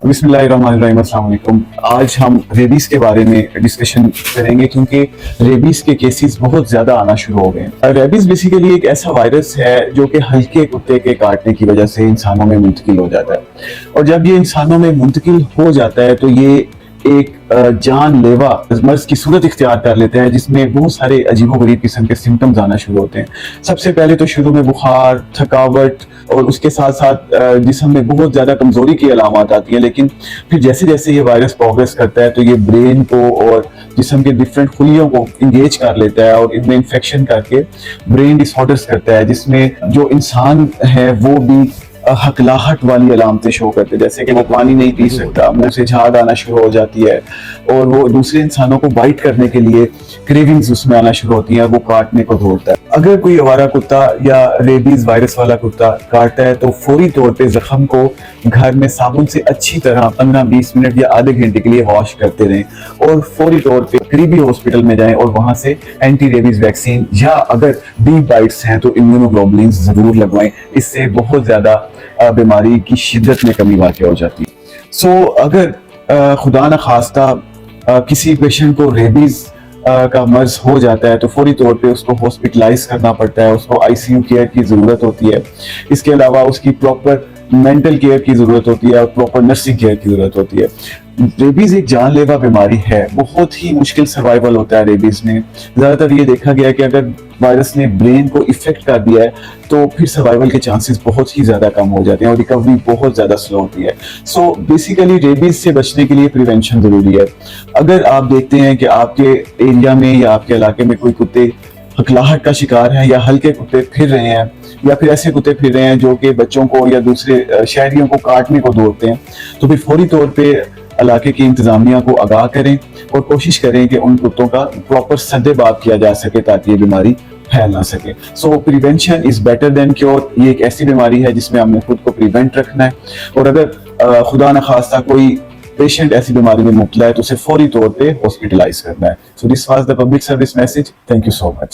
बिस्मिल्लाहिर्रहमानिर्रहीम, अस्सलाम वालेकुम। आज हम रेबीज के बारे में डिस्कशन करेंगे क्योंकि रेबीज के केसेस बहुत ज्यादा आना शुरू हो गए हैं। रेबीज बेसिकली एक ऐसा वायरस है जो कि हल्के कुत्ते के काटने की वजह से इंसानों में मुंतकिल हो जाता है, और जब ये इंसानों में मुंतकिल हो जाता है तो ये एक जानलेवा मर्ज की सूरत इख्तियार कर लेते हैं, जिसमें बहुत सारे अजीबोगरीब किस्म के सिम्टम्स आना शुरू होते हैं। सबसे पहले तो शुरू में बुखार, थकावट और उसके साथ साथ जिस्म में बहुत ज़्यादा कमज़ोरी की अलामत आती है। लेकिन फिर जैसे जैसे ये वायरस प्रोग्रेस करता है तो ये ब्रेन को और जिस्म के डिफरेंट खुलियों को इंगेज कर लेता है और इनमें इन्फेक्शन करके ब्रेन डिसऑर्डर्स करता है, जिसमें जो इंसान है वो भी हकलाहट वाली अलामतें शो करते हैं, जैसे कि वो पानी नहीं पी सकता, मुंह से झाग आना शुरू हो जाती है और वो दूसरे इंसानों को बाइट करने के लिए क्रेविंग्स उसमें आना शुरू होती है, वो काटने को दौड़ता है। अगर कोई आवारा कुत्ता या रेबीज वायरस वाला कुत्ता काटता है तो फौरी तौर पे जख्म को घर में साबुन से अच्छी तरह 15-20 मिनट या आधे घंटे के लिए वॉश करते रहें और फौरी तौर पे करीबी हॉस्पिटल में जाएं और वहां से एंटी रेबीज वैक्सीन या अगर डीप बाइट्स हैं तो इम्यूनोग्लोबुलिन जरूर लगवाएं। इससे बहुत ज्यादा बीमारी की शिद्दत में कमी वाक़ हो जाती है। सो अगर खुदा न खास्ता किसी पेशेंट को रेबीज का मर्ज हो जाता है तो फौरी तौर पे उसको हॉस्पिटलाइज करना पड़ता है, उसको आईसीयू केयर की ज़रूरत होती है। इसके अलावा उसकी प्रॉपर मेंटल केयर की ज़रूरत होती है और प्रॉपर नर्सिंग केयर की ज़रूरत होती है। रेबीज एक जानलेवा बीमारी है, बहुत ही मुश्किल सर्वाइवल होता है रेबीज में। ज़्यादातर ये देखा गया है कि अगर वायरस ने ब्रेन को इफेक्ट कर दिया है तो फिर सर्वाइवल के चांसेस बहुत ही ज़्यादा कम हो जाते हैं और रिकवरी बहुत ज़्यादा स्लो होती है। सो बेसिकली रेबीज से बचने के लिए प्रिवेंशन ज़रूरी है। अगर आप देखते हैं कि आपके एरिया में या आपके इलाके में कोई कुत्ते हकलाहट का शिकार है या हल्के कुत्ते फिर रहे हैं या फिर ऐसे कुत्ते फिर रहे हैं जो कि बच्चों को या दूसरे शहरियों को काटने को दौड़ते हैं, तो फिर फौरी तौर पे इलाके की इंतजामिया को आगाह करें और कोशिश करें कि उन कुत्तों का प्रॉपर सद्देबाब किया जा सके ताकि ये बीमारी फैल ना सके। सो prevention is better than cure. ये एक ऐसी बीमारी है जिसमें हमने खुद को प्रिवेंट रखना है, और अगर खुदा न खास्ता कोई पेशेंट ऐसी बीमारी में मुब्तला है तो उसे फौरी तौर पे हॉस्पिटलाइज करना है। So this was the public service message. Thank you so much.